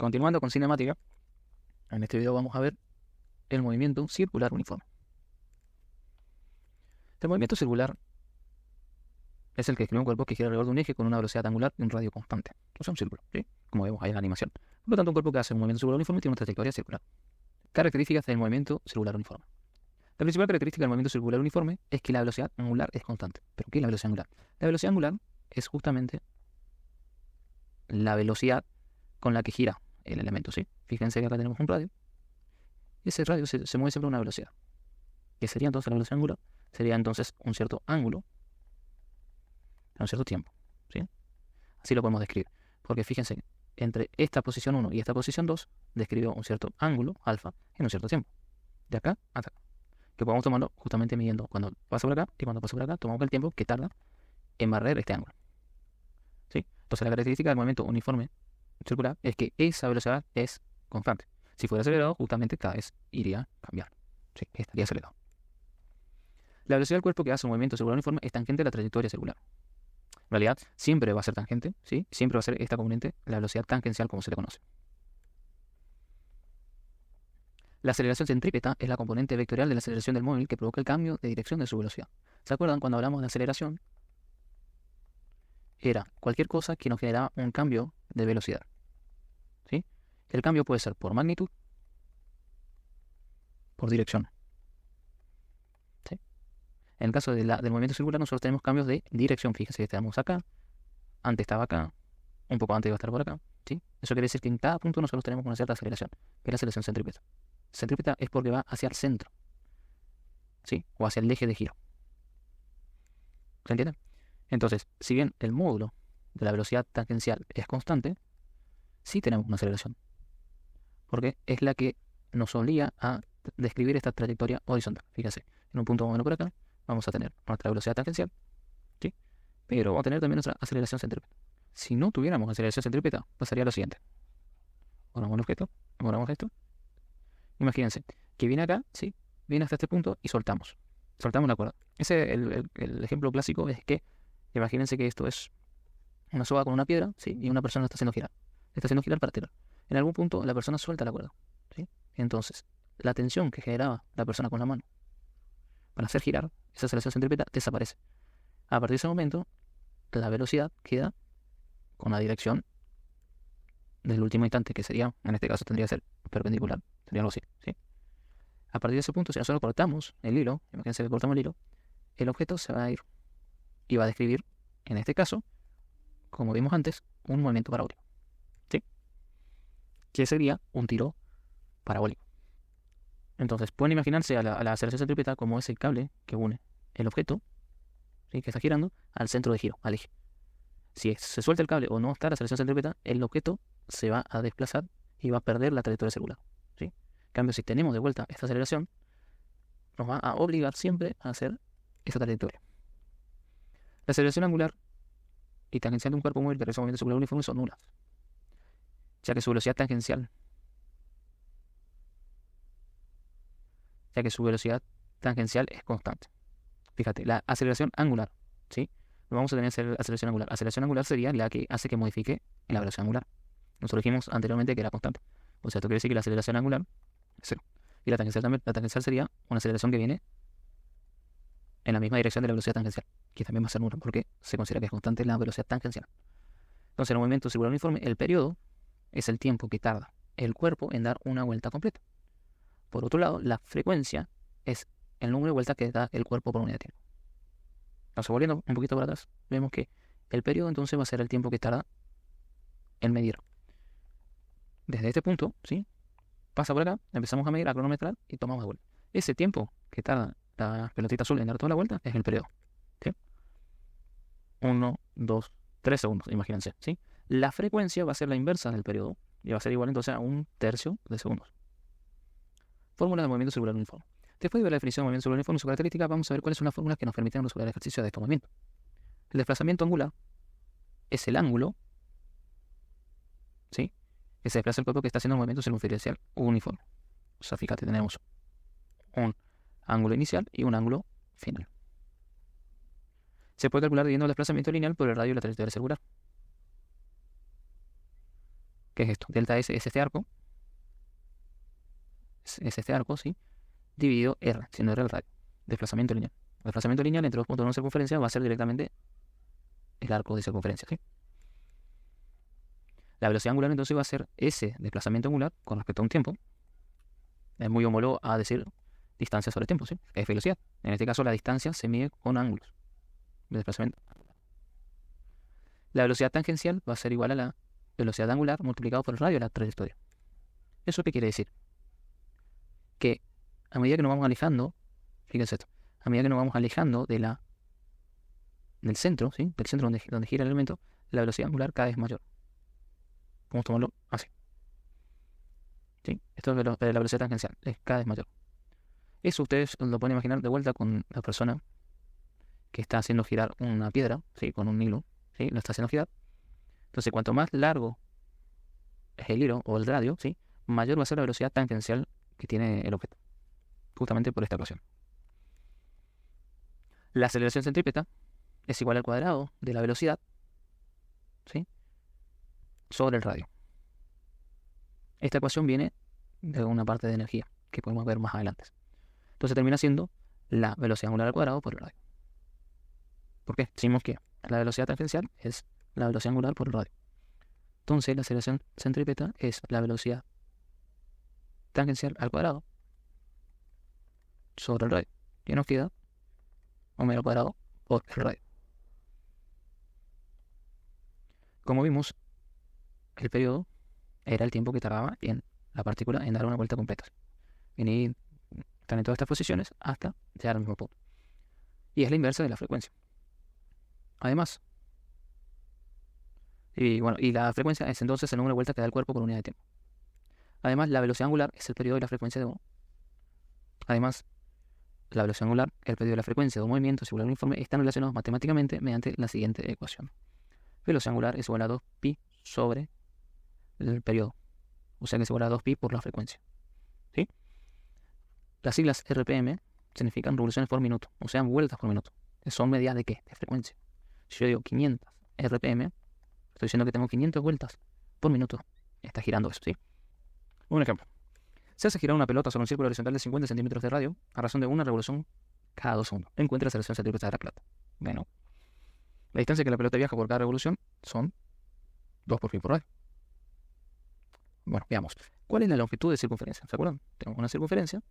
Continuando con cinemática, en este video vamos a ver el movimiento circular uniforme. El movimiento circular es el que describe un cuerpo que gira alrededor de un eje con una velocidad angular y un radio constante. O sea, un círculo, ¿sí? Como vemos ahí en la animación. Por lo tanto, un cuerpo que hace un movimiento circular uniforme tiene una trayectoria circular. Características del movimiento circular uniforme. La principal característica del movimiento circular uniforme es que la velocidad angular es constante. ¿Pero qué es la velocidad angular? La velocidad angular es justamente la velocidad con la que gira el elemento, ¿sí? Fíjense que acá tenemos un radio. Y ese radio se mueve siempre a una velocidad. ¿Qué sería entonces la velocidad angular? Sería entonces un cierto ángulo a un cierto tiempo, ¿sí? Así lo podemos describir. Porque fíjense, entre esta posición 1 y esta posición 2, describió un cierto ángulo, alfa, en un cierto tiempo. De acá hasta acá. Que podemos tomarlo justamente midiendo cuando pasa por acá y cuando pasa por acá, tomamos el tiempo que tarda en barrer este ángulo, ¿sí? Entonces la característica del movimiento uniforme circular es que esa velocidad es constante. Si fuera acelerado, justamente cada vez iría a cambiar, ¿sí? Estaría acelerado. La velocidad del cuerpo que hace un movimiento circular uniforme es tangente a la trayectoria circular. En realidad, siempre va a ser tangente, ¿sí? Siempre va a ser esta componente, la velocidad tangencial, como se le conoce. La aceleración centrípeta es la componente vectorial de la aceleración del móvil que provoca el cambio de dirección de su velocidad. ¿Se acuerdan cuando hablamos de aceleración? Era cualquier cosa que nos generaba un cambio de velocidad, ¿sí? El cambio puede ser por magnitud, por dirección, ¿sí? En el caso del movimiento circular, nosotros tenemos cambios de dirección. Fíjense que estamos acá, antes estaba acá, un poco antes iba a estar por acá, ¿sí? Eso quiere decir que en cada punto nosotros tenemos una cierta aceleración, que es la aceleración centrípeta. Centrípeta es porque va hacia el centro, ¿sí? O hacia el eje de giro. ¿Se entiende? Entonces, si bien el módulo de la velocidad tangencial es constante, sí tenemos una aceleración, porque es la que nos obliga a describir esta trayectoria horizontal. Fíjense, en un punto más o menos por acá, vamos a tener nuestra velocidad tangencial, ¿sí? Pero vamos a tener también nuestra aceleración centrípeta. Si no tuviéramos aceleración centrípeta, pasaría lo siguiente. Ponemos un objeto, ponemos esto. Imagínense que viene acá, ¿sí? Viene hasta este punto y soltamos. Soltamos la cuerda. El ejemplo clásico es que, imagínense que esto es una soga con una piedra, ¿sí? Y una persona lo está haciendo girar. Está haciendo girar para tirar. En algún punto la persona suelta la cuerda, ¿sí? Entonces, la tensión que generaba la persona con la mano para hacer girar esa aceleración centrípeta desaparece. A partir de ese momento, la velocidad queda con la dirección del último instante, que sería, en este caso tendría que ser perpendicular, sería algo así, ¿sí? A partir de ese punto, si nosotros cortamos el hilo, imagínense que cortamos el hilo, el objeto se va a ir y va a describir, en este caso, como vimos antes, un movimiento parabólico, ¿sí? Que sería un tiro parabólico. Entonces, pueden imaginarse a la aceleración centrípeta como ese cable que une el objeto, ¿sí? Que está girando, al centro de giro, al eje. Si se suelta el cable o no está la aceleración centrípeta, el objeto se va a desplazar y va a perder la trayectoria circular, ¿sí? En cambio, si tenemos de vuelta esta aceleración, nos va a obligar siempre a hacer esta trayectoria. La aceleración angular y tangencial de un cuerpo móvil que realiza un movimiento circular uniforme son nulas, ya que su velocidad tangencial es constante. Fíjate, la aceleración angular, ¿sí? No vamos a tener aceleración angular. Aceleración angular sería la que hace que modifique la velocidad angular. Nosotros dijimos anteriormente que era constante. O sea, esto quiere decir que la aceleración angular es cero. Y la tangencial también. La tangencial sería una aceleración que viene en la misma dirección de la velocidad tangencial, que también va a ser nula, porque se considera que es constante la velocidad tangencial. Entonces, en el movimiento circular uniforme, el periodo es el tiempo que tarda el cuerpo en dar una vuelta completa. Por otro lado, la frecuencia es el número de vueltas que da el cuerpo por unidad de tiempo. Entonces, volviendo un poquito para atrás, vemos que el periodo entonces va a ser el tiempo que tarda en medir. Desde este punto, ¿sí? Pasa por acá, empezamos a medir, a cronometrar y tomamos de vuelta. Ese tiempo que tarda la pelotita azul en dar toda la vuelta es el periodo, ¿sí? 1, 2, 3 segundos, imagínense, ¿sí? La frecuencia va a ser la inversa del periodo y va a ser igual entonces a 1/3 de segundos. Fórmula de movimiento circular uniforme. Después de ver la definición de movimiento circular uniforme y su característica, vamos a ver cuáles son las fórmulas que nos permiten resolver el ejercicio de estos movimientos. El desplazamiento angular es el ángulo, ¿sí?, que se desplaza el cuerpo que está haciendo el movimiento circunferencial uniforme. O sea, fíjate, tenemos un ángulo inicial y un ángulo final. Se puede calcular dividiendo el desplazamiento lineal por el radio de la trayectoria circular. ¿Qué es esto? Delta S es este arco. Es este arco, ¿sí? Dividido R, siendo R el radio. Desplazamiento lineal. El desplazamiento lineal entre dos puntos de una circunferencia va a ser directamente el arco de circunferencia, ¿sí? La velocidad angular entonces va a ser ese desplazamiento angular con respecto a un tiempo. Es muy homólogo a decir distancia sobre tiempo, ¿sí? Es velocidad. En este caso la distancia se mide con ángulos de desplazamiento. La velocidad tangencial va a ser igual a la velocidad angular multiplicado por el radio de la trayectoria. ¿Eso qué quiere decir? Que a medida que nos vamos alejando, fíjense esto, a medida que nos vamos alejando del centro, ¿sí? Del centro donde gira el elemento, la velocidad angular cada vez es mayor. Vamos a tomarlo así. ¿Sí? Esto es la velocidad tangencial, es cada vez mayor. Eso ustedes lo pueden imaginar de vuelta con la persona que está haciendo girar una piedra, ¿sí? Con un hilo, ¿sí? Lo está haciendo girar. Entonces, cuanto más largo es el hilo o el radio, ¿sí? Mayor va a ser la velocidad tangencial que tiene el objeto, justamente por esta ecuación. La aceleración centrípeta es igual al cuadrado de la velocidad, ¿sí? Sobre el radio. Esta ecuación viene de una parte de energía que podemos ver más adelante. Entonces termina siendo la velocidad angular al cuadrado por el radio. ¿Por qué? Decimos que la velocidad tangencial es la velocidad angular por el radio. Entonces la aceleración centrípeta es la velocidad tangencial al cuadrado sobre el radio. Y nos queda omega al cuadrado por el radio. Como vimos, el periodo era el tiempo que tardaba en la partícula en dar una vuelta completa. Venir, estar en todas estas posiciones hasta llegar al mismo punto. Y es la inversa de la frecuencia. Además, y la frecuencia es entonces el número de vueltas que da el cuerpo por unidad de tiempo. Además, la velocidad angular es el periodo y la frecuencia de uno. Además, la velocidad angular, el periodo y la frecuencia de un movimiento circular uniforme están relacionados matemáticamente mediante la siguiente ecuación. Velocidad angular es igual a 2pi sobre el periodo. O sea que es igual a 2pi por la frecuencia. ¿Sí? Las siglas RPM significan revoluciones por minuto, o sea, vueltas por minuto. ¿Son medidas de qué? De frecuencia. Si yo digo 500 RPM, estoy diciendo que tengo 500 vueltas por minuto. Está girando eso, ¿sí? Un ejemplo. Se hace girar una pelota sobre un círculo horizontal de 50 centímetros de radio a razón de una revolución cada 2 segundos. Encuentra la aceleración centrípeta de la pelota. Bueno, la distancia que la pelota viaja por cada revolución son 2 por pi por radio. Bueno, veamos. ¿Cuál es la longitud de circunferencia? ¿Se acuerdan? Tenemos una circunferencia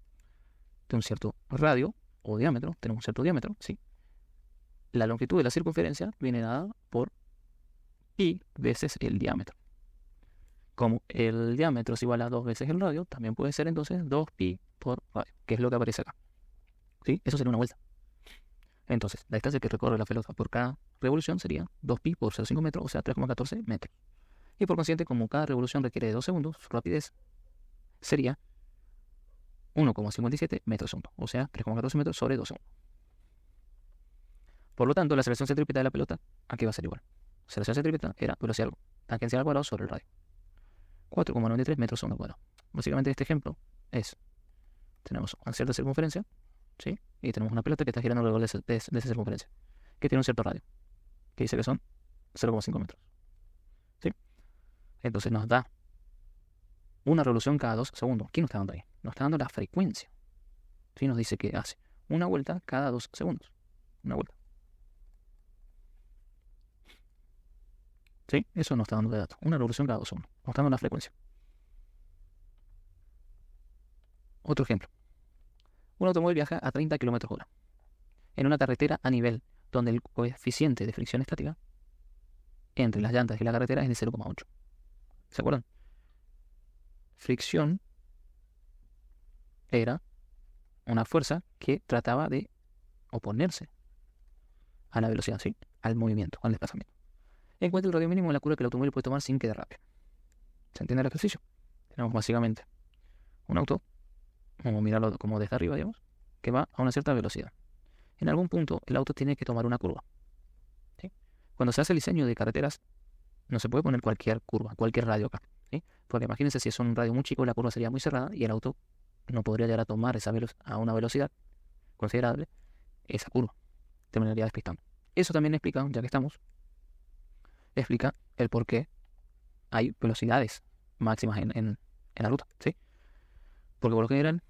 de un cierto radio o diámetro. Tenemos un cierto diámetro, ¿sí? La longitud de la circunferencia viene dada por pi veces el diámetro. Como el diámetro es igual a 2 veces el radio, también puede ser entonces 2pi por radio, que es lo que aparece acá. ¿Sí? Eso sería una vuelta. Entonces, la distancia que recorre la pelota por cada revolución sería 2pi por 0,5 metros, o sea, 3,14 metros. Y por consiguiente, como cada revolución requiere de 2 segundos, su rapidez sería 1,57 metros segundo, o sea, 3,14 metros sobre 2 segundos. Por lo tanto, la aceleración centrípeta de la pelota aquí va a ser igual. La aceleración centrípeta era velocidad tangencial al cuadrado sobre el radio. 4,93 metros segundo al cuadrado. Básicamente este ejemplo es, tenemos una cierta circunferencia, ¿sí? Y tenemos una pelota que está girando alrededor de esa circunferencia, que tiene un cierto radio, que dice que son 0,5 metros. ¿Sí? Entonces nos da una revolución cada 2 segundos. ¿Qué nos está dando ahí? Nos está dando la frecuencia. ¿Sí? Nos dice que hace una vuelta cada 2 segundos. Una vuelta. ¿Sí? Eso nos está dando de datos. Una revolución cada 2 segundos. Nos está dando la frecuencia. Otro ejemplo. Un automóvil viaja a 30 km/h en una carretera a nivel donde el coeficiente de fricción estática entre las llantas y la carretera es de 0,8. ¿Se acuerdan? Fricción era una fuerza que trataba de oponerse a la velocidad, ¿sí? Al movimiento, al desplazamiento. Encuentra el radio mínimo en la curva que el automóvil puede tomar sin quedar rápido. ¿Se entiende el ejercicio? Tenemos básicamente un auto, vamos a mirarlo como desde arriba, digamos, que va a una cierta velocidad. En algún punto el auto tiene que tomar una curva, ¿sí? Cuando se hace el diseño de carreteras, no se puede poner cualquier curva, cualquier radio acá, ¿sí? Porque imagínense si es un radio muy chico, la curva sería muy cerrada y el auto no podría llegar a tomar a una velocidad considerable esa curva. Terminaría despistando. Eso también explica, ya que estamos, explica el por qué hay velocidades máximas en la ruta, ¿sí? Porque por lo general,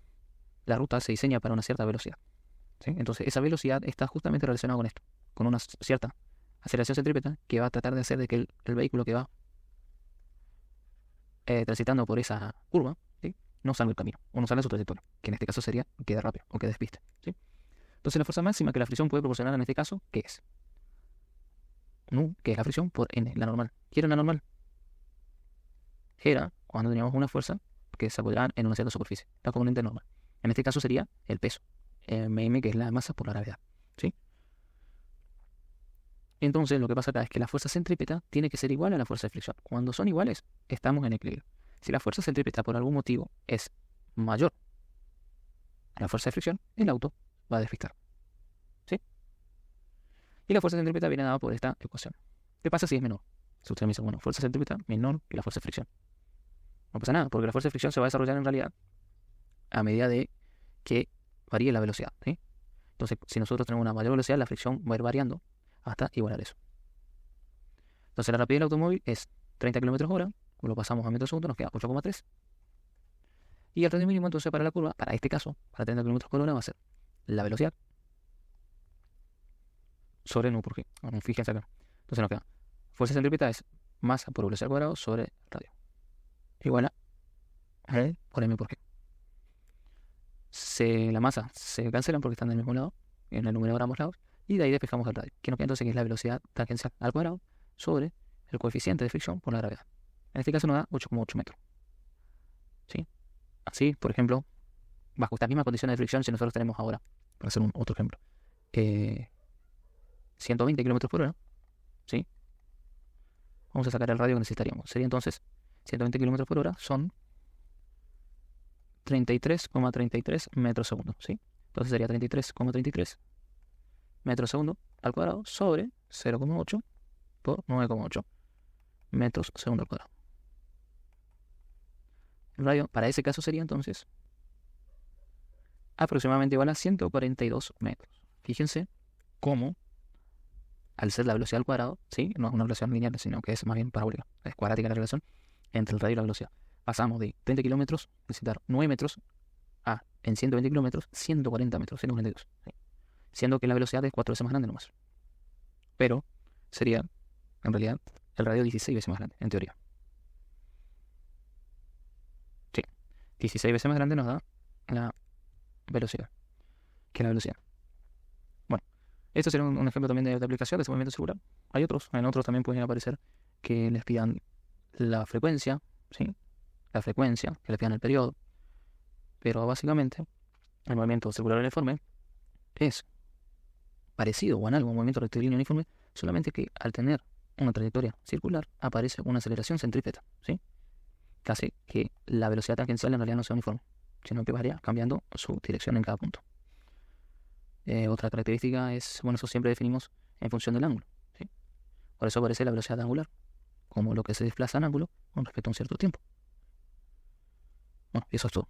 la ruta se diseña para una cierta velocidad, ¿sí? Entonces, esa velocidad está justamente relacionada con esto, con una cierta aceleración centrípeta que va a tratar de hacer de que el vehículo que va transitando por esa curva, ¿sí? No salga el camino, o no salga su trayectoria, que en este caso sería quede rápido o que despiste, ¿sí? Entonces, la fuerza máxima que la fricción puede proporcionar en este caso, ¿qué es? Nu, que es la fricción por N, la normal. ¿Qué era la normal? Era cuando teníamos una fuerza que se apoyaba en una cierta superficie, la componente normal. En este caso sería el peso, mm, que es la masa por la gravedad, ¿sí? Entonces, lo que pasa acá es que la fuerza centrípeta tiene que ser igual a la fuerza de fricción. Cuando son iguales, estamos en equilibrio. Si la fuerza centrípeta por algún motivo es mayor a la fuerza de fricción, el auto va a despistar, ¿sí? Y la fuerza centrípeta viene dada por esta ecuación. ¿Qué pasa si es menor? Si usted me dice, bueno, fuerza centrípeta menor que la fuerza de fricción. No pasa nada, porque la fuerza de fricción se va a desarrollar en realidad a medida de que varíe la velocidad, ¿sí? Entonces, si nosotros tenemos una mayor velocidad, la fricción va a ir variando hasta igualar eso. Entonces, la rapidez del automóvil es 30 km/h, lo pasamos a metros segundo, nos queda 8,3. Y el radio mínimo, entonces, para la curva, para este caso, para 30 km/h, va a ser la velocidad sobre nu por g. Bueno, fíjense acá. Entonces nos queda fuerza centrípeta es masa por velocidad al cuadrado sobre radio. Igual a G por m por g. La masa se cancelan porque están del mismo lado, en el numerador a ambos lados, y de ahí despejamos el radio. Que nos queda entonces que es la velocidad tangencial al cuadrado sobre el coeficiente de fricción por la gravedad. En este caso nos da 8,8 metros. ¿Sí? Así, por ejemplo, bajo estas mismas condiciones de fricción, si nosotros tenemos ahora, para hacer otro ejemplo, 120 km/h, ¿sí? Vamos a sacar el radio que necesitaríamos. Sería entonces 120 km/h son 33,33 metros segundo, ¿sí? Entonces sería 33,33 metros segundo al cuadrado sobre 0,8 por 9,8 metros segundo al cuadrado. El radio para ese caso sería entonces aproximadamente igual a 142 metros. Fíjense cómo, al ser la velocidad al cuadrado, ¿sí? No es una velocidad lineal, sino que es más bien parabólica, es cuadrática la relación entre el radio y la velocidad. Pasamos de 30 kilómetros, necesitar 9 metros, a en 120 kilómetros, 140 metros, 142. ¿Sí? Siendo que la velocidad es 4 veces más grande nomás. Pero sería, en realidad, el radio 16 veces más grande, en teoría. Sí, 16 veces más grande nos da la velocidad, que la velocidad. Bueno, esto sería un ejemplo también de aplicación de ese movimiento circular. Hay otros, en otros también pueden aparecer que les pidan la frecuencia, ¿sí? La frecuencia, que les pidan el periodo. Pero básicamente, el movimiento circular uniforme es parecido o análogo a un movimiento rectilíneo uniforme, solamente que al tener una trayectoria circular aparece una aceleración centrípeta, ¿sí? Que hace que la velocidad tangencial en realidad no sea uniforme, sino que varía cambiando su dirección en cada punto. Otra característica es, bueno, eso siempre definimos en función del ángulo, ¿sí? Por eso aparece la velocidad angular, como lo que se desplaza en ángulo con respecto a un cierto tiempo. Bueno, y eso es todo.